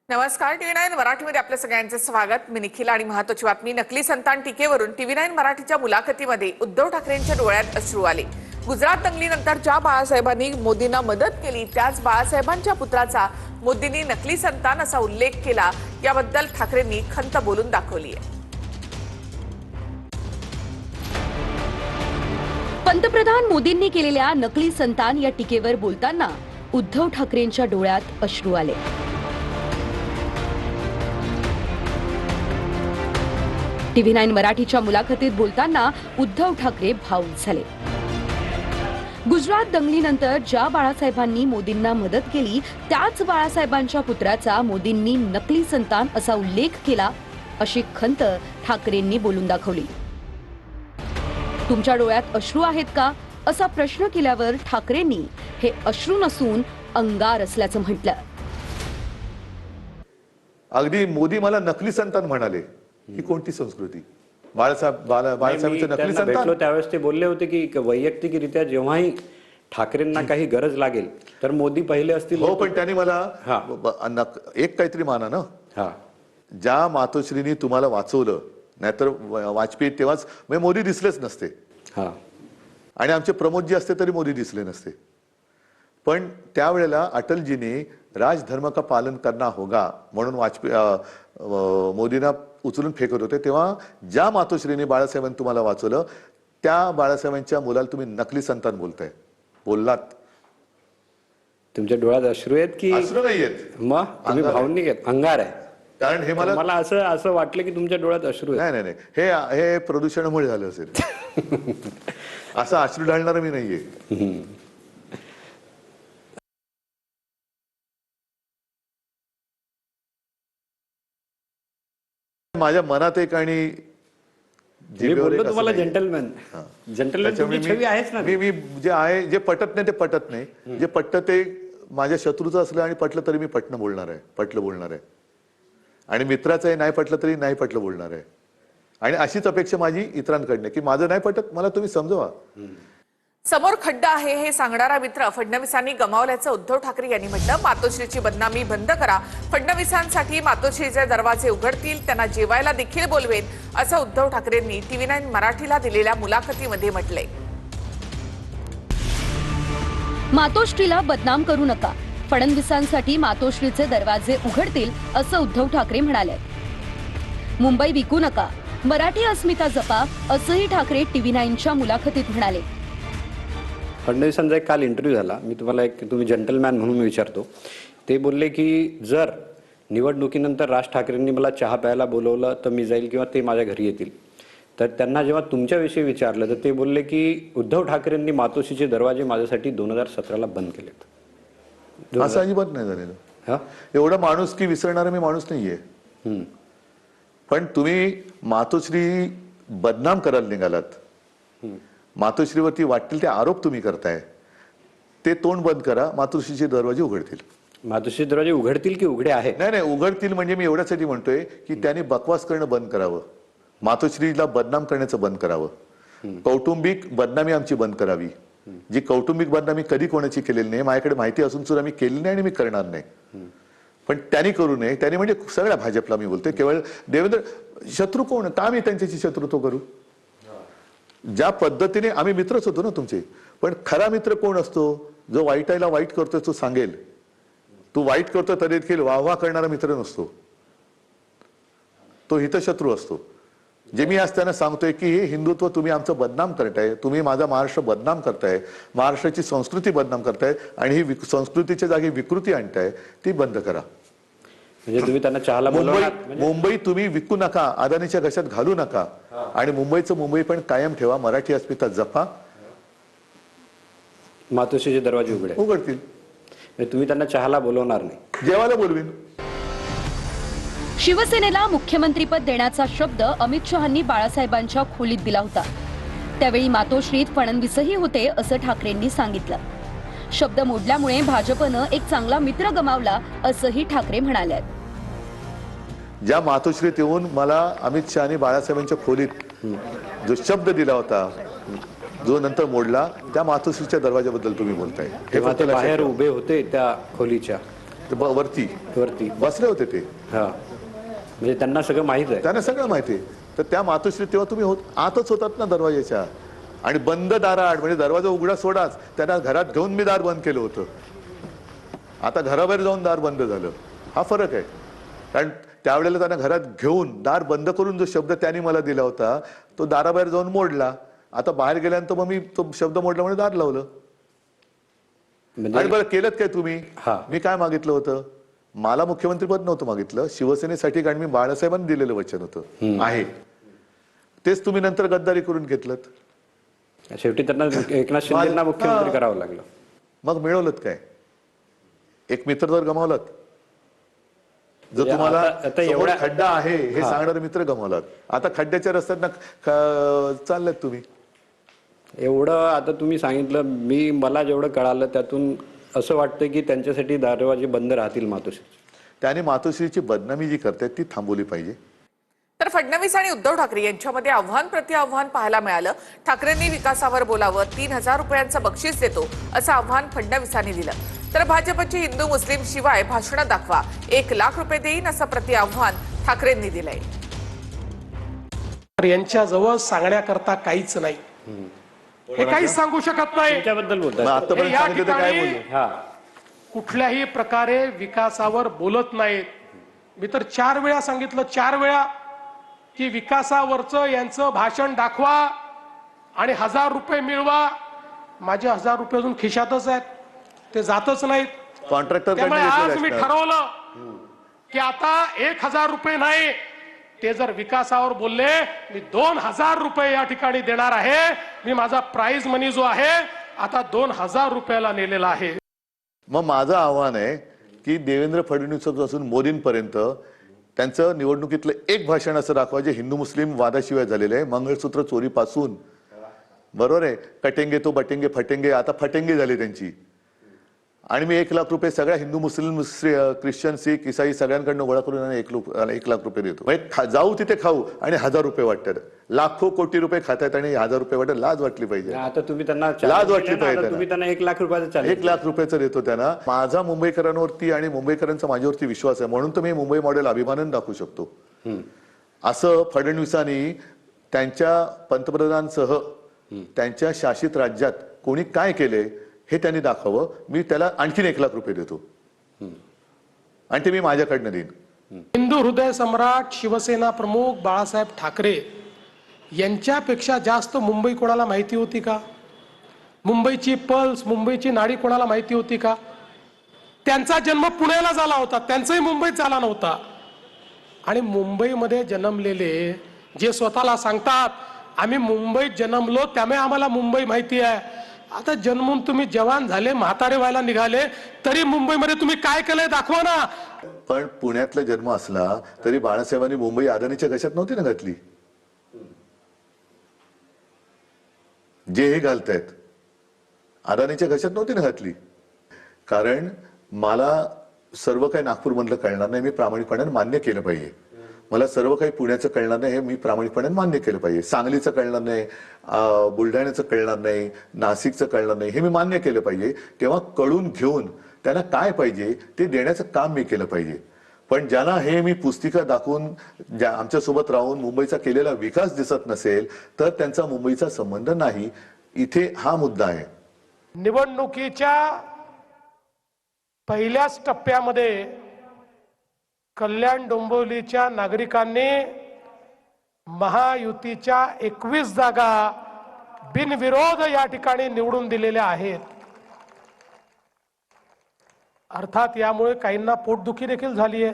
नमस्कार. TV9 मराठीमध्ये आपल्या सगळ्यांचे स्वागत. मी निखिल आणि महत्त्वाची बातमी. नकली संतान टीकेवरून TV9 मराठीच्या मुलाखतीमध्ये उद्धव ठाकरेंच्या डोळ्यात अश्रू आले. गुजरात दंगलीनंतर ज्या बाळासाहेबांनी मोदींना मदत केली त्याच बाळासाहेबांच्या पुत्राचा मोदींनी नकली संतान असा उल्लेख केला. याबद्दल ठाकरेंनी खंत बोलून दाखवली आहे. पंतप्रधान मोदींनी केलेल्या नकली संतान या टीकेवर बोलताना उद्धव ठाकरेंच्या डोळ्यात अश्रू आले. TV9 मराठीच्या मुलाखतीत बोलताना उद्धव ठाकरे भावुक झाले. गुजरात दंगलीनंतर ज्या बाळासाहेबांनी मोदींना मदत केली त्याच बाळासाहेबांच्या पुत्राचा मोदींनी नकली संतान असा उल्लेख केला, अशी खंत ठाकरेंनी बोलून दाखवली. तुमच्या डोळ्यात अश्रू आहेत का असा प्रश्न केल्यावर ठाकरेंनी हे अश्रू नसून अंगार असल्याचं म्हटलं. अगदी मोदी मला नकली संतान म्हणाले. ही कोणती संस्कृती? बाळासाहेबांचं नकली संतान? भेटलो त्यावेळेस ते बोलले होते की वैयक्तिकरित्या जेव्हाही ठाकरेंना काही गरज लागेल तर मोदी पहिले असतील. हो, पण त्यांनी मला एक काहीतरी माना ना, ज्या मातोश्रीनी तुम्हाला वाचवलं, नाहीतर वाजपेयी तेव्हाच मोदी दिसलेच नसते. आणि आमचे प्रमोदजी असते तरी मोदी दिसले नसते. पण त्यावेळेला अटलजीने राजधर्म का पालन करना होगा म्हणून मोदींना उचलून फेकत होते. तेव्हा ज्या मातोश्रीने बाळासाहेबांनी तुम्हाला वाचवलं त्या बाळासाहेबांच्या मुलाला तुम्ही नकली संतान बोललात. तुमच्या डोळ्यात अश्रू आहेत की? अश्रू नाहीयेत, मग तुम्ही भावनिक आहेत, अंगार आहे. कारण हे मला असं वाटलं की तुमच्या डोळ्यात अश्रू आहेत. नाही, हे प्रदूषणामुळे झालं असेल. असं अश्रू ढाळणार मी नाहीये. माझ्या मनात एक आणि तुम्हाला जेंटलमॅन छवी आहेच ना. मी जे आहे, जे पटत नाही ते पटत नाही. जे पटत ते माझ्या शत्रूचं असलं आणि पटलं तरी मी पटलं बोलणार आहे. आणि मित्राचं नाही पटलं तरी नाही पटलं बोलणार आहे. आणि अशीच अपेक्षा माझी इतरांकडनं की माझं नाही पटत मला तुम्ही समजवा. समोर खड्डा आहे हे सांगणारा मित्र फडणवीसांनी गमावल्याचं उद्धव ठाकरे यांनी म्हटलं. मातोश्रीची बदनामी बंद करा. फडणवीसांसाठी मातोश्रीचे दरवाजे उघडतील, त्यांना जेवायला देखील बोलवेन, असं उद्धव ठाकरेंनी TV9 मराठीला दिलेल्या मुलाखतीमध्ये म्हटलंय. मातोश्रीला बदनाम करू नका. फडणवीसांसाठी मातोश्रीचे दरवाजे उघडतील, असं उद्धव ठाकरे म्हणाले. मुंबई विकू नका, मराठी अस्मिता जपा, असंही ठाकरे TV9च्या मुलाखतीत म्हणाले. फडणवीसांचा एक काल इंटरव्ह्यू झाला. मी तुम्हाला तुम्ही जेंटलमॅन म्हणून विचारतो. ते बोलले की जर निवडणुकीनंतर राज ठाकरेंनी मला चहा प्यायला बोलवलं तर मी जाईल किंवा ते माझ्या घरी येतील. तर त्यांना जेव्हा तुमच्याविषयी विचारलं तर ते बोलले की उद्धव ठाकरेंनी मातोश्रीचे दरवाजे माझ्यासाठी 2017ला बंद केलेत. असं अजिबात नाही झालेलं. एवढा माणूस की विसरणारा मी माणूस नाहीये. पण तुम्ही मातोश्री बदनाम करायला निघालात. मातोश्रीवरती वाटतील ते आरोप तुम्ही करताय, ते तोंड बंद करा. मातोश्रीचे दरवाजे उघडतील. मातोश्री दरवाजे उघडतील की उघडे आहेत? नाही, उघडतील म्हणजे मी एवढ्यासाठी म्हणतोय की त्यांनी बकवास करणं बंद करावं. मातोश्रीला बदनाम करण्याचं बंद करावं. कौटुंबिक बदनामी आमची बंद करावी. जी कौटुंबिक बदनामी कधी कोणाची केलेली नाही, माझ्याकडे माहिती असून सुद्धा मी केली नाही आणि मी करणार नाही. पण त्यांनी करू नये. त्यांनी म्हणजे सगळ्या भाजपला मी बोलतोय. केवळ देवेंद्र शत्रू कोण? का मी त्यांच्याशी शत्रुत्व करू? ज्या पद्धतीने आम्ही मित्रच होतो ना तुमचे. पण खरा मित्र कोण असतो? जो वाईटायला वाईट करतोय तो सांगेल. तू वाईट करतो तरी देखील वाहवा करणारा मित्र नसतो, तो हितशत्रू असतो. जे मी आज त्यांना सांगतोय की हे हिंदुत्व तुम्ही आमचं बदनाम करताय, तुम्ही माझा महाराष्ट्र बदनाम करताय, महाराष्ट्राची संस्कृती बदनाम करताय आणि ही संस्कृतीच्या जागी विकृती आणताय, ती बंद करा. म्हणजे तुम्ही त्यांना चहाला मुंबई तुम्ही विकू नका, अदानीच्या घशात घालू नका. आणि मुंबईचं मुंबई पण कायम ठेवा. मराठी अस्मिता जपा. मातोश्रीचे दरवाजे उघडतील. तुम्ही त्यांना चहाला बोलवणार नाही, जेवायला बोलवीन. शिवसेनेला मुख्यमंत्रीपद देण्याचा शब्द अमित शहांनी बाळासाहेबांच्या खोलीत दिला होता. त्यावेळी मातोश्रीत फडणवीसही होते, असं ठाकरेंनी सांगितलं. शब्द मोडल्यामुळे भाजपनं एक चांगला मित्र गमावला, असंही ठाकरे म्हणाले. ज्या मातोश्रीत येऊन मला अमित शहानी बाळासाहेबांच्या खोलीत जो शब्द दिला होता, जो नंतर मोडला, त्या मातोश्रीच्या दरवाजाबद्दल तुम्ही बोलताय. तेव्हा ते बाहेर उभे होते त्या खोलीच्या. वरती वरती बसले होते ते, हा म्हणजे त्यांना सगळं माहित आहे. त्यांना सगळं माहिती आहे. तर त्या मातोश्री तेव्हा तुम्ही आतच होतात ना दरवाजाच्या, आणि बंद दाराआड, म्हणजे दरवाजा उघडा सोडाच, त्यांना घरात घेऊन मी दार बंद केलं होतं. आता घराबाहेर जाऊन दार बंद झालं, हा फरक आहे. कारण त्यावेळेला त्यांना घरात घेऊन दार बंद करून जो शब्द त्यांनी मला दिला होता तो दाराबाहेर जाऊन मोडला. आता बाहेर गेल्यानंतर मग मी तो शब्द मोडल्यामुळे दार लावलं. आणि म्हणजे बरं केलं काय तुम्ही? हा. मी काय मागितलं होतं? मला मुख्यमंत्रीपद नव्हतं मागितलं, शिवसेनेसाठी, कारण मी बाळासाहेबांनी दिलेलं वचन होतं आहे तेच तुम्ही नंतर गद्दारी करून घेतलं. शेवटी त्यांना एकनाथ शिंदेना मुख्यमंत्री करावं लागलं. मग मिळवलं काय? एक मित्र तर गमावलात. जो म्हणजे तुम्हाला आता समोर एवढ्या- खड्डा आहे हे सांगणारे मित्र गमावलात. आता खड्ड्याच्या रस्त्यात चाललेत तुम्ही. एवढं आता तुम्ही सांगितलं, मला जेवढं कळालं त्यातून असं वाटतं की त्यांच्यासाठी दरवाजे बंद राहतील मातोश्री. त्याने मातोश्रीची बदनामी जी करतायत ती थांबवली पाहिजे. तर फडणवीस आणि उद्धव ठाकरे यांच्यामध्ये आव्हान प्रति आव्हान पाहायला मिळालं. ठाकरेंनी विकासावर बोलावं, 3,000 रुपयांचं बक्षीस देतो असं आव्हान फडणवीसांनी दिलं. तर भाजपची हिंदू मुस्लिम शिवाय भाषणं दाखवा, 1,00,000 रुपये देईन असं प्रति आव्हान ठाकरेंनी दिलंय. यांच्याजवळ सांगण्याकरता काहीच नाही, हे काहीच सांगू शकत नाही. त्याच्याबद्दल मग बोलतात. आतापर्यंत या सांगितलं ते काय ठिकाणी- बोलले? हा कुठल्याही प्रकारे विकासावर बोलत नाहीत. मी तर 4 वेळा सांगितलं, 4 वेळा, की विकासावरचं यांचं भाषण दाखवा आणि 1,000 रुपये मिळवा. माझे 1,000 रुपये अजून खिशातच आहेत, ते जातच नाहीत. कॉन्ट्रॅक्टर त्यामुळे आज मी ठरवलं की आता 1,000 रुपये नाही, ते जर विकासावर बोलले मी 2,000 रुपये या ठिकाणी देणार आहे. मी माझा प्राइज मनी जो आहे आता 2,000 रुपयाला नेलेला आहे. मग माझं आव्हान आहे की देवेंद्र फडणवीसांपासून मोदींपर्यंत त्यांचं निवडणुकीतलं एक भाषण असं दाखवा जे हिंदू मुस्लिम वादाशिवाय झालेलं आहे. मंगळसूत्र चोरीपासून, बरोबर आहे, कटेंगे तो बटेंगे फटेंगे, आता फटेंगे झाली त्यांची. आणि मी 1,00,000 रुपये सगळ्या हिंदू मुस्लिम ख्रिश्चन सिख ईसाई सगळ्यांकडनं गोळा करून 1,00,000 रुपये देतो. जाऊ तिथे खाऊ आणि 1,000 रुपये वाटतात. लाखो कोटी रुपये खातात आणि 1,000 रुपये वाटत. लाज वाटली पाहिजे. आता तुम्ही त्यांना लाज वाटली पाहिजे. तुम्ही त्यांना 1,00,000 रुपयाचं चालेल. 1,00,000 रुपयाचं देतो त्यांना. माझा मुंबईकरांवरती आणि मुंबईकरांचा माझ्यावरती विश्वास आहे, म्हणून तर मी मुंबई मॉडेल अभिमानाने दाखवू शकतो. असं फडणवीसांनी त्यांच्या पंतप्रधानांसह त्यांच्या शासित राज्यात कोणी काय केले हे त्यांनी दाखवावं. मी त्याला आणखीन 1,00,000 रुपये देतो आणि ते मी माझ्याकडनं देईन. हिंदू हृदय सम्राट शिवसेना प्रमुख बाळासाहेब ठाकरे यांच्यापेक्षा जास्त मुंबई कोणाला माहिती होती का? मुंबईची पल्स, मुंबईची नाडी कोणाला माहिती होती का? त्यांचा जन्म पुण्याला झाला होता, त्यांचाही मुंबईत झाला नव्हता. आणि मुंबईमध्ये जन्मलेले जे स्वतःला सांगतात आम्ही मुंबईत जन्मलो त्यामुळे आम्हाला मुंबई माहिती आहे. आता जन्मून तुम्ही जवान झाले, म्हातारे व्हायला निघाले, तरी मुंबईमध्ये तुम्ही काय केलंय दाखवा ना. पण पुण्यातला जन्म असला तरी बाळासाहेबांनी मुंबई अदानीच्या घशात नव्हती ना घातली. जे हे घालतायत अदानीच्या घशात नव्हती ना घातली. कारण मला सर्व काही नागपूर मधलं कळणार नाही, मी प्रामाणिकपणे मान्य केलं पाहिजे. मला सर्व काही पुण्याचं कळणार नाही, हे मी प्रामाणिकपणे मान्य केलं पाहिजे. सांगलीचं कळणार नाही, बुलढाण्याचं कळणार नाही, नाशिकचं कळणार नाही, हे मी मान्य केलं पाहिजे. तेव्हा कळून घेऊन त्यांना काय पाहिजे ते देण्याचं काम मी केलं पाहिजे. पण ज्यांना हे मी पुस्तिका दाखवून आमच्यासोबत राहून मुंबईचा केलेला विकास दिसत नसेल तर त्यांचा मुंबईचा संबंध नाही. इथे हा मुद्दा आहे. निवडणुकीच्या पहिल्याच टप्प्यामध्ये कल्याण डोंबिवलीच्या नागरिकांनी महायुतीच्या 21 जागा बिनविरोध या ठिकाणी निवडून दिलेल्या आहेत. अर्थात यामुळे काहींना पोटदुखी देखील झाली आहे.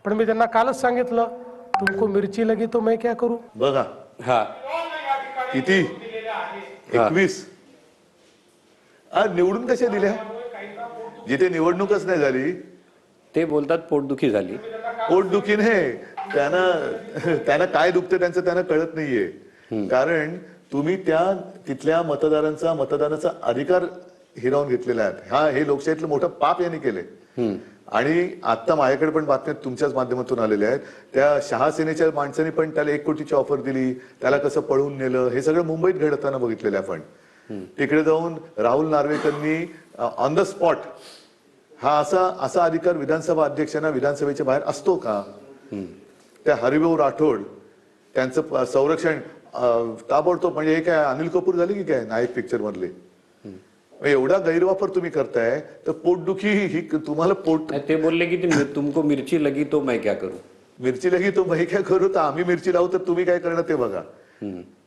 पण मी त्यांना कालच सांगितलं, तुमको मिरची लगी तो मैं क्या करू. बघा हा किती 21 आज निवडून कशा दिल्या? जिथे निवडणूकच नाही झाली ते बोलतात पोटदुखी झाली. पोटदुखीने त्यांना काय दुखते त्यांचं त्यांना कळत नाहीये. कारण तुम्ही तिथल्या मतदानाचा अधिकार हिरावून घेतलेला आहे. हे लोकशाहीतलं मोठं पाप यांनी केले. आणि आता माझ्याकडे पण बातम्या तुमच्याच माध्यमातून आलेल्या आहेत. त्या शहासेनेच्या माणसांनी पण त्याला 1 कोटीची ऑफर दिली, त्याला कसं पळून नेलं, हे सगळं मुंबईत घडताना बघितलेलं आपण. तिकडे जाऊन राहुल नार्वेकरांनी ऑन द स्पॉट हा असा अधिकार विधानसभा अध्यक्षांना विधानसभेच्या बाहेर असतो का? त्या हरिभाऊ राठोड त्यांचं संरक्षण ताबडतोब, म्हणजे हे काय अनिल कपूर झाले की काय नायक पिक्चर मधले? एवढा गैरवापर तुम्ही करताय तर पोटदुखी ही तुम्हाला ते बोलले की तुमको मिरची लगी तो मैं क्या करू, मिरची लगी तो मी काय करू, तर आम्ही मिरची लावू तर तुम्ही काय करणार ते बघा.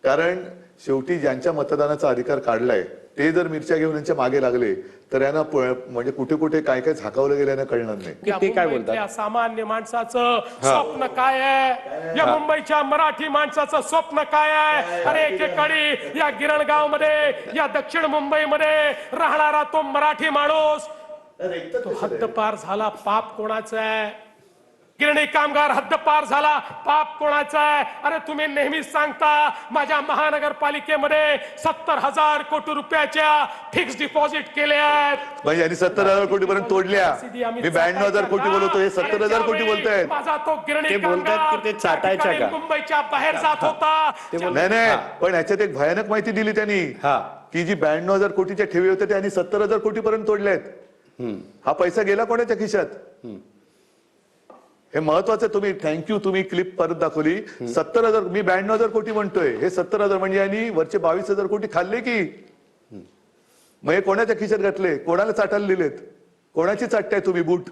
कारण शेवटी ज्यांच्या मतदानाचा अधिकार काढलाय ते जर मिरच्या घेऊन यांच्या मागे लागले तर यांना म्हणजे कुठे कुठे काय काय झाकावलं गेलं यांना कळणार नाही. ते काय बोलतात? मुंबईतल्या सामान्य माणसाचं स्वप्न काय आहे, या मुंबईच्या मराठी माणसाचं स्वप्न काय आहे? अरे एकेकाळी या गिरणगाव मध्ये, या दक्षिण मुंबईमध्ये राहणारा तो मराठी माणूस, तो हद्दपार झाला, पाप कोणाचा आहे? गिरणी कामगार हद्दपार झाला, पाप कोणाचा आहे? अरे तुम्ही नेहमीच सांगता माझ्या महानगरपालिकेमध्ये 70,000 कोटी रुपयाच्या फिक्स डिपॉझिट केल्या आहेत. म्हणजे यांनी 70,000 कोटी पर्यंत तोडल्या. मी 92,000 कोटी बोलतो, हे 70,000 कोटी बोलतायत. माझा तो गिरणी ते बोलतात की ते चाटायच्या का? मुंबईच्या बाहेर जात होता. नाही, पण ह्याच्यात एक भयानक माहिती दिली त्यांनी की जी 92,000 कोटीच्या ठेवी होत्या त्यांनी 70,000 कोटी पर्यंत तोडल्यात. हा पैसा गेला कोणाच्या खिशात? हे महत्वाचं. तुम्ही थँक्यू, तुम्ही क्लिप परत दाखवली. 70,000, मी 92,000 कोटी म्हणतोय, हे 70,000 म्हणजे यांनी वरचे 22,000 कोटी खाल्ले की. मग हे कोणाच्या खिशात घातले? कोणाला चाटायला दिलेत? कोणाची चाटताय तुम्ही बूट?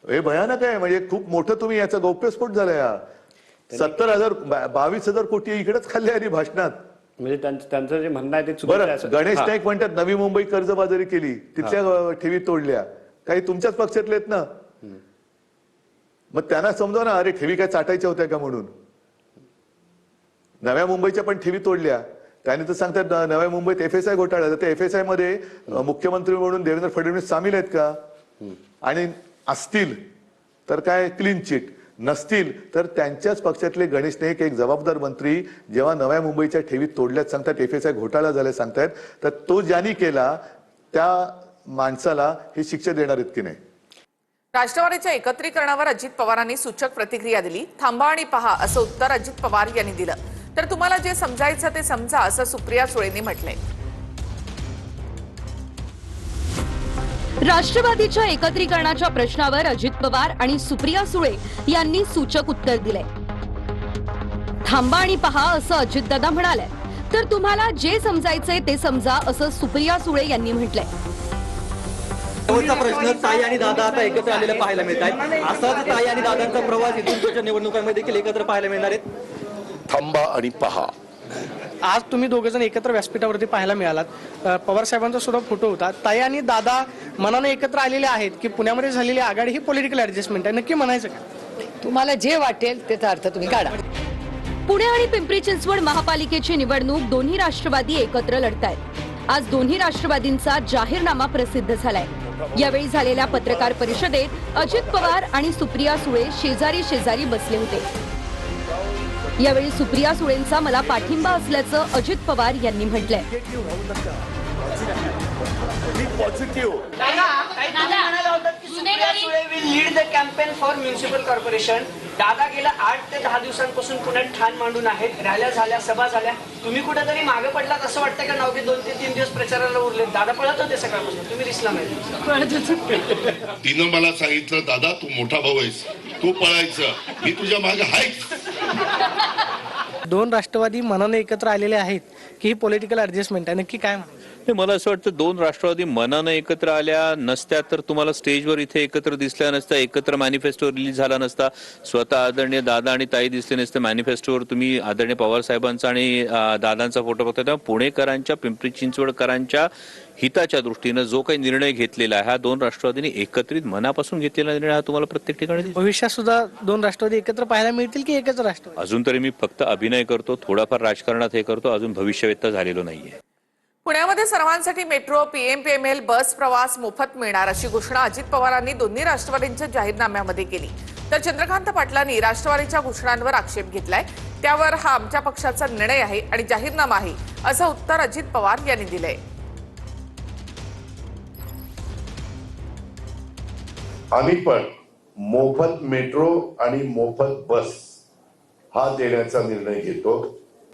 हे भयानक आहे. म्हणजे खूप मोठं तुम्ही याचा गौप्यस्फोट झालाय. 70,000 22,000 कोटी इकडेच खाल्ले आणि भाषणात. म्हणजे त्यांचं जे म्हणणं आहे ते चुकीचं आहे. बरं, गणेश नाईक म्हणतात नवी मुंबई कर्जबाजारी केली, तिथल्या ठेवी तोडल्या. काही तुमच्याच पक्षातले आहेत ना, मग त्यांना समजा ना, अरे ठेवी काय चाटायच्या होत्या का म्हणून. नव्या मुंबईच्या पण ठेवी तोडल्या. त्याने तर सांगतात नव्या मुंबईत FSI घोटाळा. तर त्या FSI मध्ये मुख्यमंत्री म्हणून देवेंद्र फडणवीस सामील आहेत का? आणि असतील तर काय क्लीन चिट, नसतील तर त्यांच्याच पक्षातले गणेश नाईक एक जबाबदार मंत्री जेव्हा नव्या मुंबईच्या ठेवी तोडल्यात सांगतात, FSI घोटाळा झाला सांगतायत, तर तो ज्यांनी केला त्या माणसाला ही शिक्षा देणार आहेत की नाही? राष्ट्रवादीच्या एकत्रीकरणावर अजित पवारांनी सूचक प्रतिक्रिया दिली. थांबा आणि पहा असं उत्तर अजित पवार यांनी दिलं. तर तुम्हाला जे समजायचं ते समजा असं सुप्रिया सुळेंनी म्हटलंय. राष्ट्रवादीच्या एकत्रीकरणाच्या प्रश्नावर अजित पवार आणि सुप्रिया सुळे यांनी सूचक उत्तर दिलंय. थांबा आणि पहा असं अजितदादा म्हणाले. तर तुम्हाला जे समजायचंय ते समजा असं सुप्रिया सुळे यांनी म्हटलंय. शेवटचा प्रश्न, ताई आणि दादा आता एकत्र आलेलं पाहायला मिळत आहे. असाच ताई आणि दादांचा प्रवास इथून पुढच्या निवडणुकांमध्ये देखील एकत्र पाहायला मिळणार आहेत. थांबा आणि पहा. आज तुम्ही दोघे जण एकत्र व्यासपीठावरती पाहायला मिळालात. पवार साहेबांचा सुद्धा फोटो होता. ताई आणि दादा मनाने एकत्र आलेले आहेत की पुण्यामध्ये झालेली आघाडी ही पॉलिटिकल ऍडजस्टमेंट आहे, नक्की म्हणायचं का? तुम्हाला जे वाटेल त्याचा अर्थ तुम्ही काढा. पुणे आणि पिंपरी चिंचवड महापालिकेची निवडणूक दोन्ही राष्ट्रवादी एकत्र लढतायत. आज दोन्ही राष्ट्रवादींचा जाहीरनामा प्रसिद्ध झालाय. यावेळी झालेल्या पत्रकार परिषदेत अजित पवार आणि सुप्रिया सुळे शेजारी शेजारी बसले होते. यावेळी सुप्रिया सुळेंचा मला पाठिंबा असल्याचं अजित पवार यांनी म्हटलंय. Lead the campaign for municipal corporation. दादा गेल्या 8 ते 10 दिवसांपासून पुण्यात ठाण मांडून आहेत. रॅल्या झाल्या, सभा झाल्या. तुम्ही कुठेतरी मागे पडलात असं वाटतं का? नवके 2 ते 3 दिवस प्रचाराला उरले. दादा पळत होते सकाळपासून, तुम्ही दिसला नाही. तिनं मला सांगितलं, दादा तू मोठा भाऊ आहेस, तू पळायचं, मी तुझ्या मागे आहेच. दोन राष्ट्रवादी मनाने एकत्र आलेले आहेत की ही पॉलिटिकल ऍडजस्टमेंट आहे, नक्की काय म्हणा? मला असं वाटतं दोन राष्ट्रवादी मनानं एकत्र आल्या नसत्या तर तुम्हाला स्टेजवर इथे एकत्र दिसल्या नसत्या, एकत्र मॅनिफेस्टो रिलीज झाला नसता, स्वतः आदरणीय दादा आणि ताई दिसले नसते मॅनिफेस्टोवर. तुम्ही आदरणीय पवार साहेबांचा आणि दादांचा फोटो बघता, तेव्हा पुणेकरांच्या, पिंपरी चिंचवडकरांच्या हिताच्या दृष्टीनं जो काही निर्णय घेतलेला आहे हा दोन राष्ट्रवादींनी एकत्रित मनापासून घेतलेला निर्णय हा तुम्हाला प्रत्येक ठिकाणी दिसतो. भविष्यात सुद्धा दोन राष्ट्रवादी एकत्र पाहायला मिळतील की एकच राष्ट्रवादी? अजून तरी मी फक्त अभिनय करतो, थोडाफार राजकारणात हे करतो, अजून भविष्यवेत्ता झालेलो नाहीये. पुण्यामध्ये सर्वांसाठी मेट्रो, PMPML बस प्रवास मोफत मिळणार अशी घोषणा अजित पवारांनी दोन्ही राष्ट्रवादींच्या जाहीरनाम्यामध्ये केली. तर चंद्रकांत पाटलांनी राष्ट्रवादीच्या घोषणांवर आक्षेप घेतलाय. त्यावर हा आमच्या पक्षाचा निर्णय आहे आणि जाहीरनामा आहे असं उत्तर अजित पवार यांनी दिलंय. आम्ही पण मोफत मेट्रो आणि मोफत बस हा देण्याचा निर्णय घेतो.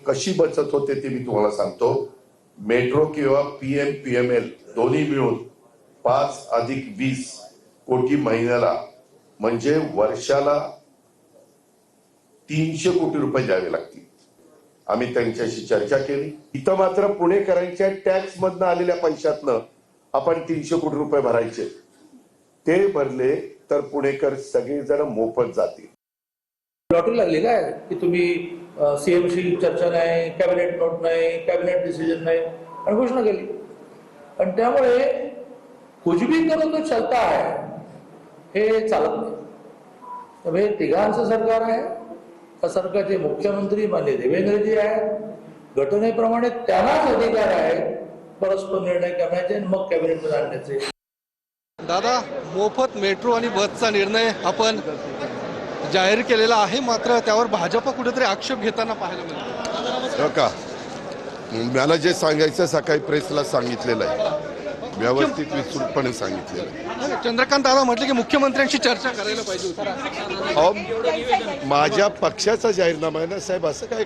कशी बचत होते ते मी तुम्हाला सांगतो. मेट्रो किंवा PMPML दोन्ही मिळून 5+20 कोटी महिन्याला म्हणजे वर्षाला 300 कोटी रुपये द्यावे लागतील. आम्ही त्यांच्याशी चर्चा केली. इथं मात्र पुणेकरांच्या टॅक्स मधनं आलेल्या पैशातनं आपण 300 कोटी रुपये भरायचे. ते भरले तर पुणेकर सगळेजण मोफत जातील. लॉटरी लागली काय की तुम्ही सीएमशी चर्चा नाही, कॅबिनेट नोट नाही, कॅबिनेट डिसिजन नाही आणि घोषणा केली. आणि त्यामुळे कुछ भी करो तो चलता है हे चालत नाही. त्यामुळे तिघांचं सरकार आहे. त्या सरकारचे मुख्यमंत्री माननीय देवेंद्रजी आहेत. घटनेप्रमाणे त्यांनाच अधिकार आहे परस्पर निर्णय करण्याचे आणि मग कॅबिनेटमध्ये आणण्याचे. दादा, मोफत मेट्रो आणि बसचा निर्णय आपण जाहीर केलेला आहे, मात्र त्यावर भाजप कुठेतरी आक्षेप घेताना पाहायला मिळतो. का मला जे सांगायचं सकाळी प्रेसला सांगितलेलं आहे, व्यवस्थित विस्तृतपणे सांगितलेलं आहे. चंद्रकांत दादा म्हटले की मुख्यमंत्र्यांशी चर्चा करायला पाहिजे होती. माझ्या पक्षाचा जाहीरनामा आहे ना साहेब, असं काय